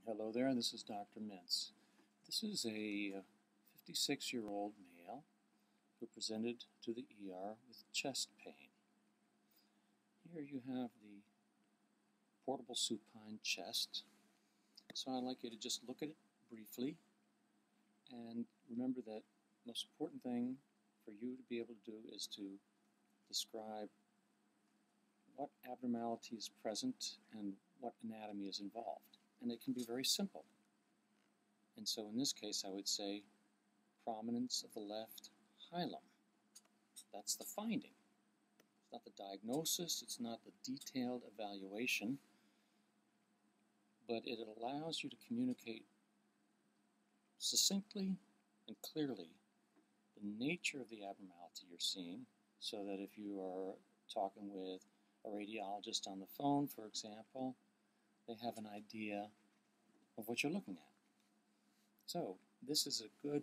Hello there, this is Dr. Mintz. This is a 56-year-old male who presented to the ER with chest pain. Here you have the portable supine chest. So I'd like you to just look at it briefly and remember that the most important thing for you to be able to do is to describe what abnormality is present and what anatomy is involved. And it can be very simple. And so in this case I would say prominence of the left hilum. That's the finding. It's not the diagnosis, it's not the detailed evaluation, but it allows you to communicate succinctly and clearly the nature of the abnormality you're seeing, so that if you are talking with a radiologist on the phone, for example, they have an idea of what you're looking at. So this is a good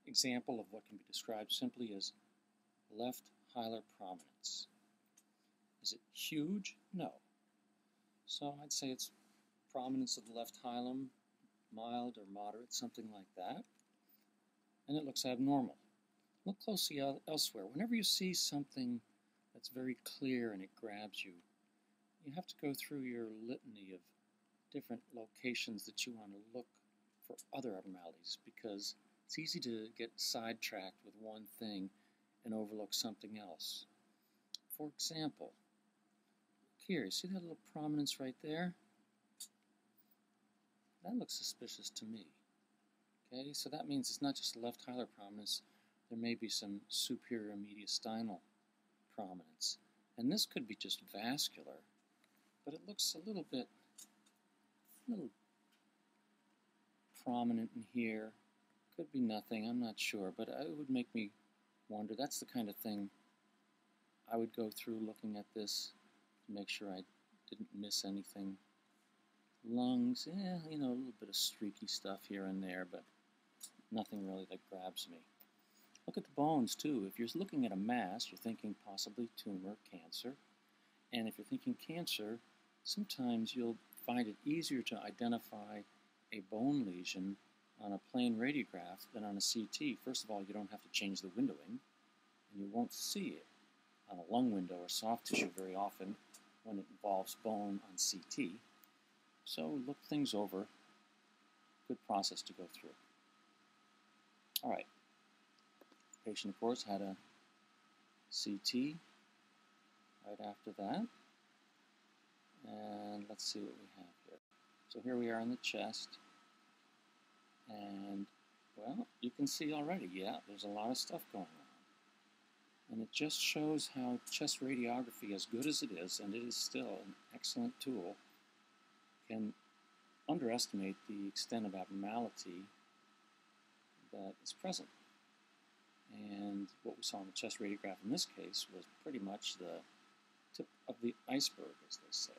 example of what can be described simply as left hilar prominence. Is it huge? No. So I'd say it's prominence of the left hilum, mild or moderate, something like that. And it looks abnormal. Look closely elsewhere. Whenever you see something that's very clear and it grabs you, you have to go through your litany of different locations that you want to look for other abnormalities, because it's easy to get sidetracked with one thing and overlook something else. For example, here, see that little prominence right there? That looks suspicious to me. Okay, so that means it's not just left hilar prominence, there may be some superior mediastinal prominence. And this could be just vascular, but it looks a little prominent in here. Could be nothing, I'm not sure, but it would make me wonder. That's the kind of thing I would go through looking at this to make sure I didn't miss anything. Lungs, yeah, you know, a little bit of streaky stuff here and there, but nothing really that grabs me. Look at the bones too. If you're looking at a mass, you're thinking possibly tumor, cancer. And if you're thinking cancer, sometimes you'll find it easier to identify a bone lesion on a plain radiograph than on a CT. First of all, you don't have to change the windowing, and you won't see it on a lung window or soft tissue very often when it involves bone on CT. So look things over. Good process to go through. All right. The patient, of course, had a CT right after that. And let's see what we have here. So here we are in the chest. And, well, you can see already, yeah, there's a lot of stuff going on. And it just shows how chest radiography, as good as it is, and it is still an excellent tool, can underestimate the extent of abnormality that is present. And what we saw in the chest radiograph in this case was pretty much the tip of the iceberg, as they say.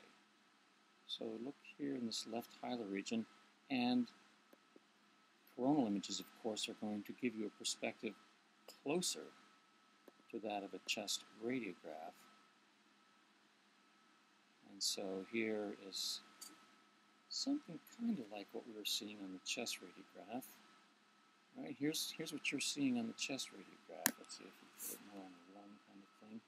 So look here in this left hilar region, and coronal images, of course, are going to give you a perspective closer to that of a chest radiograph. And so here is something kind of like what we were seeing on the chest radiograph. All right, here's what you're seeing on the chest radiograph. Let's see if we put it more on the lung kind of thing.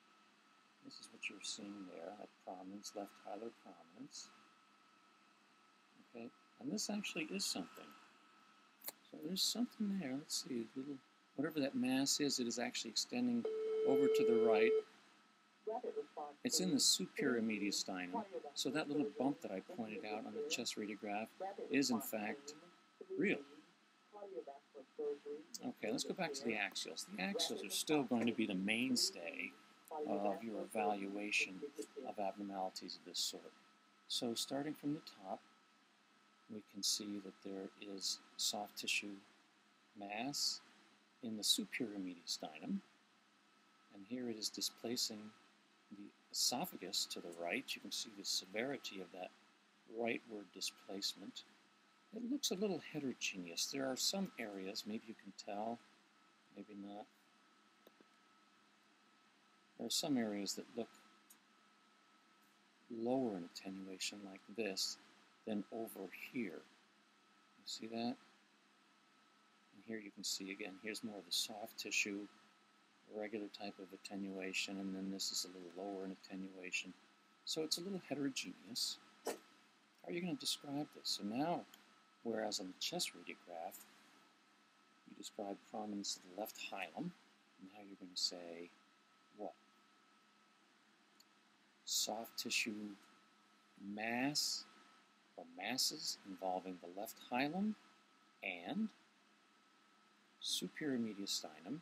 This is what you're seeing there, that prominence, left hilar prominence. Okay, and this actually is something. So there's something there. Let's see, little, whatever that mass is, it is actually extending over to the right. It's in the superior mediastinum. So that little bump that I pointed out on the chest radiograph is in fact real. Okay, let's go back to the axials. The axials are still going to be the mainstay of your evaluation of abnormalities of this sort. So starting from the top, we can see that there is soft tissue mass in the superior mediastinum, and here it is displacing the esophagus to the right. You can see the severity of that rightward displacement. It looks a little heterogeneous. There are some areas, maybe you can tell, maybe not. There are some areas that look lower in attenuation like this than over here. See that? And here you can see again, here's more of the soft tissue, regular type of attenuation, and then this is a little lower in attenuation. So it's a little heterogeneous. How are you going to describe this? So now, whereas on the chest radiograph, you describe prominence of the left hilum, now you're going to say what? Soft tissue mass or masses involving the left hilum and superior mediastinum,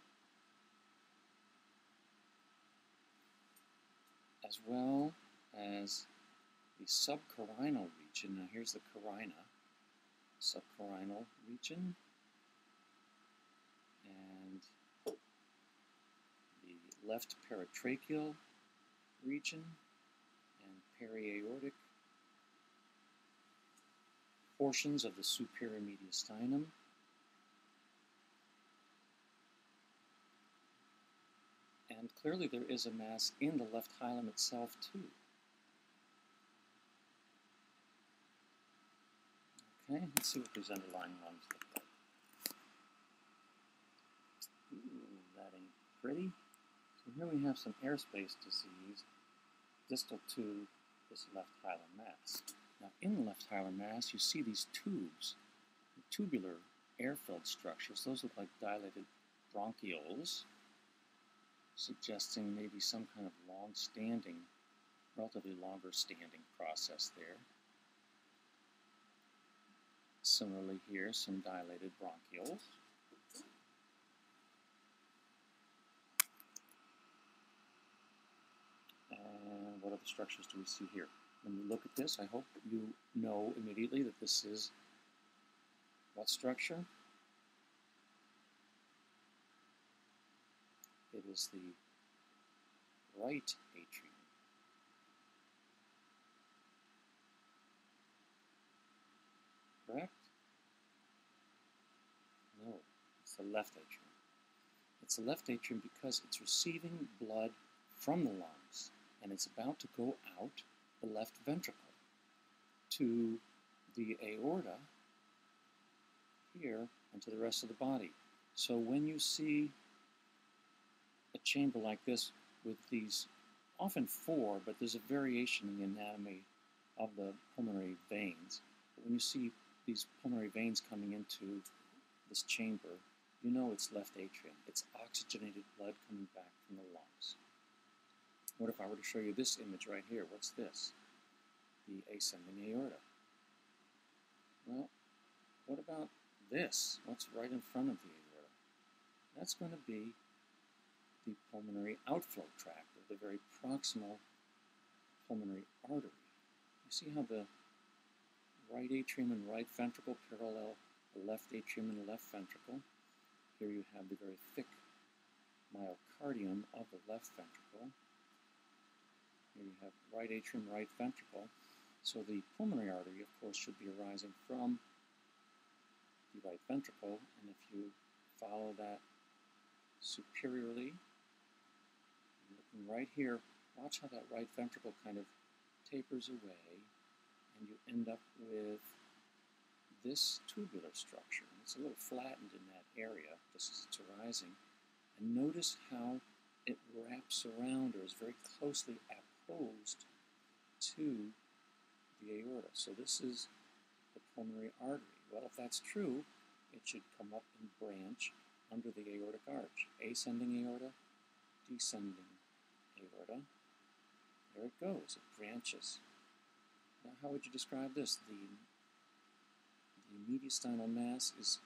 as well as the subcarinal region. Now here's the carina, subcarinal region, and the left paratracheal region, and periaortic portions of the superior mediastinum, and clearly there is a mass in the left hilum itself too. Okay, let's see what these underlying ones look like. Ooh, that ain't pretty. So here we have some airspace disease distal to this left hilar mass. Now in the left hilar mass you see these tubes, tubular air-filled structures. Those look like dilated bronchioles, suggesting maybe some kind of long-standing, relatively longer-standing process there. Similarly here, some dilated bronchioles. And what other structures do we see here? When you look at this, I hope you know immediately that this is what structure? It is the right atrium. Correct? No, it's the left atrium. It's the left atrium because it's receiving blood from the lungs, and it's about to go out the left ventricle to the aorta here and to the rest of the body. So when you see a chamber like this with these, often four, but there's a variation in the anatomy of the pulmonary veins. But when you see these pulmonary veins coming into this chamber, you know it's left atrium. It's oxygenated blood coming back from the lungs. What if I were to show you this image right here? What's this? The ascending aorta. Well, what about this? What's right in front of the aorta? That's going to be the pulmonary outflow tract, or the very proximal pulmonary artery. You see how the right atrium and right ventricle parallel the left atrium and left ventricle. Here you have the very thick myocardium of the left ventricle. Here you have right atrium, right ventricle. So the pulmonary artery, of course, should be arising from the right ventricle. And if you follow that superiorly, looking right here, watch how that right ventricle kind of tapers away, and you end up with this tubular structure. It's a little flattened in that area just as it's arising. And notice how it wraps around, or is very closely apposed to the aorta. So this is the pulmonary artery. Well, if that's true, it should come up and branch under the aortic arch. Ascending aorta, descending aorta. There it goes. It branches. Now, how would you describe this? The mediastinal mass is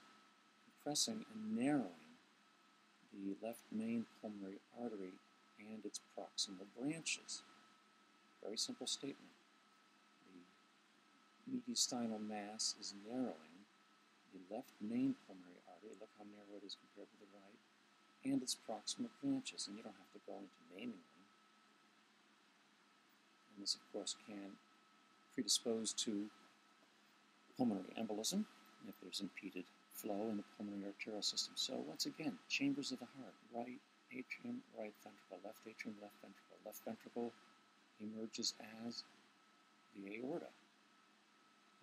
compressing and narrowing the left main pulmonary artery and its proximal branches. Very simple statement. The mediastinal mass is narrowing the left main pulmonary artery. Look how narrow it is compared to the right, and its proximal branches. And you don't have to go into naming them. And this, of course, can predispose to pulmonary embolism if there's impeded flow in the pulmonary arterial system. So once again, chambers of the heart: right atrium, right ventricle; left atrium, left ventricle. Left ventricle emerges as the aorta.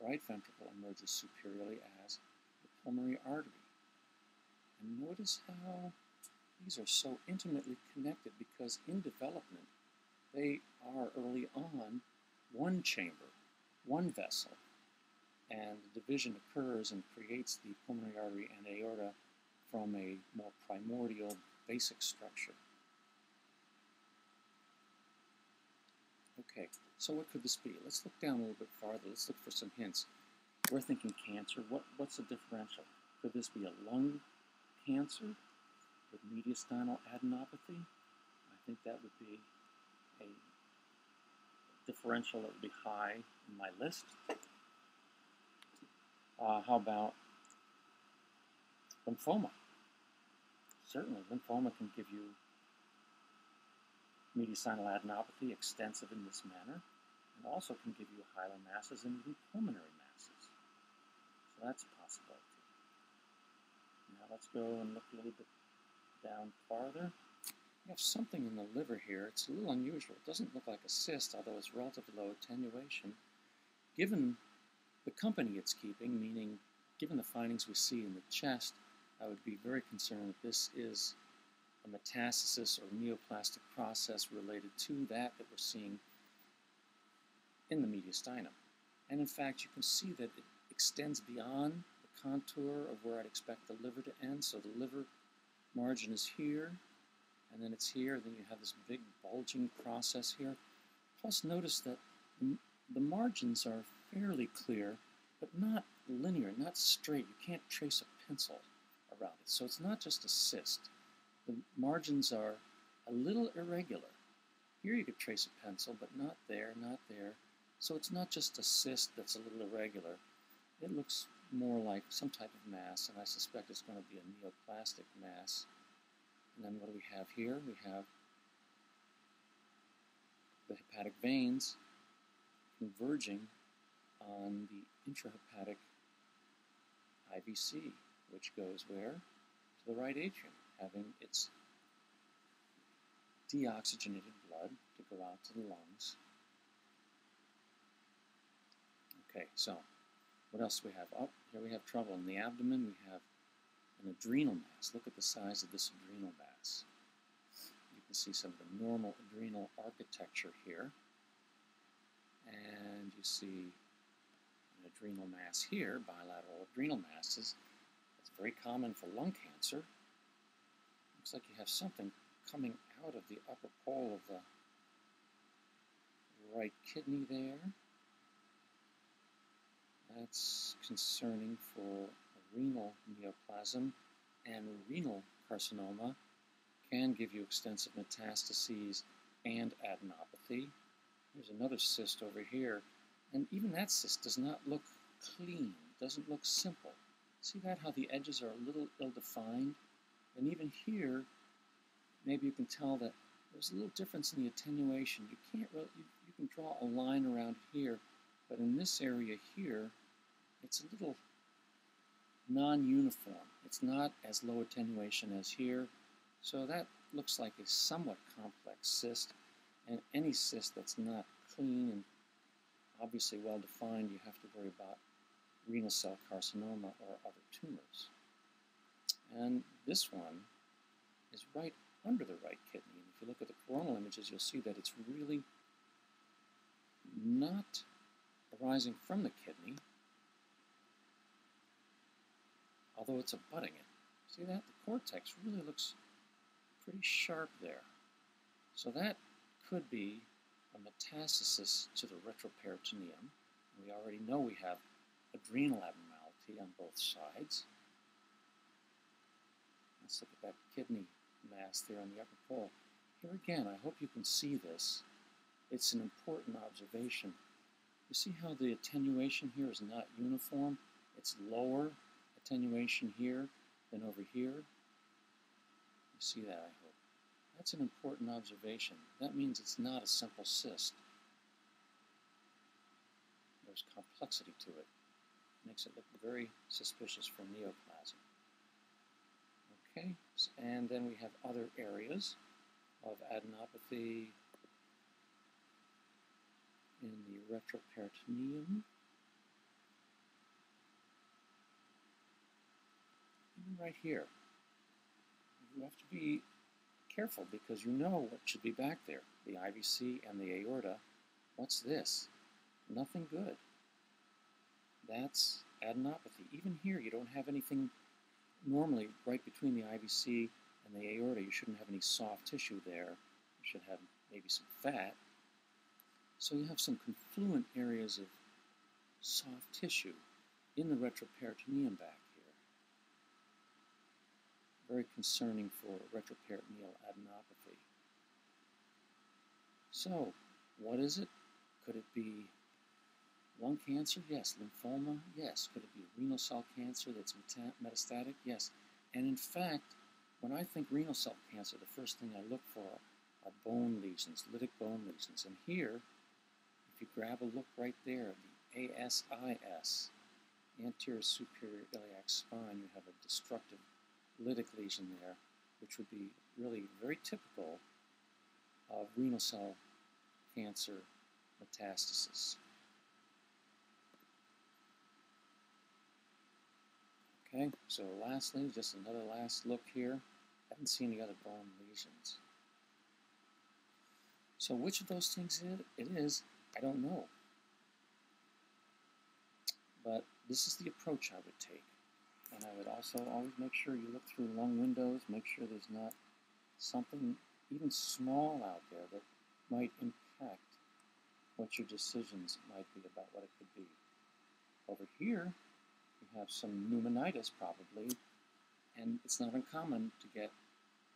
right ventricle emerges superiorly as the pulmonary artery. And notice how these are so intimately connected, because in development they are early on one chamber, one vessel, and the division occurs and creates the pulmonary artery and aorta from a more primordial basic structure. Okay, so what could this be? Let's look down a little bit farther. Let's look for some hints. We're thinking cancer. What's a differential? Could this be a lung cancer with mediastinal adenopathy? I think that would be a differential that would be high in my list. How about lymphoma? Certainly, lymphoma can give you mediastinal adenopathy, extensive in this manner, and also can give you hilar masses and even pulmonary masses. So that's a possibility. Now let's go and look a little bit down farther. We have something in the liver here. It's a little unusual. It doesn't look like a cyst, although it's relatively low attenuation. Given the company it's keeping, meaning given the findings we see in the chest, I would be very concerned that this is a metastasis or neoplastic process related to that we're seeing in the mediastinum. And in fact, you can see that it extends beyond the contour of where I'd expect the liver to end. So the liver margin is here, and then it's here, then you have this big bulging process here. Plus notice that the margins are fairly clear, but not linear, not straight. You can't trace a pencil around it. So it's not just a cyst. The margins are a little irregular. Here you could trace a pencil, but not there, not there. So it's not just a cyst that's a little irregular. It looks more like some type of mass, and I suspect it's going to be a neoplastic mass. And then what do we have here? We have the hepatic veins converging on the intrahepatic IVC, which goes where? To the right atrium, having its deoxygenated blood to go out to the lungs. Okay, so what else do we have? Oh, here we have trouble. In the abdomen, we have an adrenal mass. Look at the size of this adrenal mass. You can see some of the normal adrenal architecture here. And you see an adrenal mass here, bilateral adrenal masses. It's very common for lung cancer. Looks like you have something coming out of the upper pole of the right kidney there. That's concerning for renal neoplasm, and renal carcinoma can give you extensive metastases and adenopathy. There's another cyst over here, and even that cyst does not look clean, doesn't look simple. See that, how the edges are a little ill-defined? And even here, maybe you can tell that there's a little difference in the attenuation. You can't really, you can draw a line around here, but in this area here, it's a little non-uniform. It's not as low attenuation as here, so that looks like a somewhat complex cyst, and any cyst that's not clean and obviously well defined, you have to worry about renal cell carcinoma or other tumors. And this one is right under the right kidney, and if you look at the coronal images, you'll see that it's really not arising from the kidney, although it's abutting it. See that? The cortex really looks pretty sharp there. So that could be a metastasis to the retroperitoneum. We already know we have adrenal abnormality on both sides. Let's look at that kidney mass there on the upper pole. Here again, I hope you can see this. It's an important observation. You see how the attenuation here is not uniform? It's lower attenuation here than over here. You see that, I hope. That's an important observation. That means it's not a simple cyst. There's complexity to it. Makes it look very suspicious for neoplasm. Okay, and then we have other areas of adenopathy in the retroperitoneum. even right here. You have to be careful because you know what should be back there. The IVC and the aorta. What's this? Nothing good. That's adenopathy. Even here, you don't have anything normally right between the IVC and the aorta. You shouldn't have any soft tissue there. You should have maybe some fat. So you have some confluent areas of soft tissue in the retroperitoneum back here. Very concerning for retroperitoneal adenopathy. So, what is it? Could it be lung cancer? Yes. Lymphoma? Yes. Could it be renal cell cancer that's metastatic? Yes. And in fact, when I think renal cell cancer, the first thing I look for are bone lesions, lytic bone lesions. And here, if you grab a look right there, the ASIS, anterior superior iliac spine, you have a destructive lytic lesion there, which would be really very typical of renal cell cancer metastasis. Okay, so lastly, just another last look here. I haven't seen any other bone lesions. So which of those things it is, I don't know. But this is the approach I would take. And I would also always make sure you look through lung windows, make sure there's not something even small out there that might impact what your decisions might be about what it could be. Over here, you have some pneumonitis probably, and it's not uncommon to get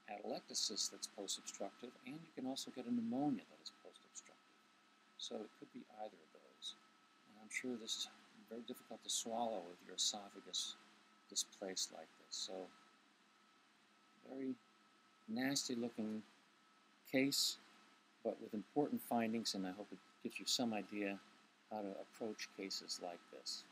atelectasis that's post-obstructive, and you can also get a pneumonia that is post-obstructive. So it could be either of those. And I'm sure this is very difficult to swallow with your esophagus displaced like this. So very nasty looking case, but with important findings, and I hope it gives you some idea how to approach cases like this.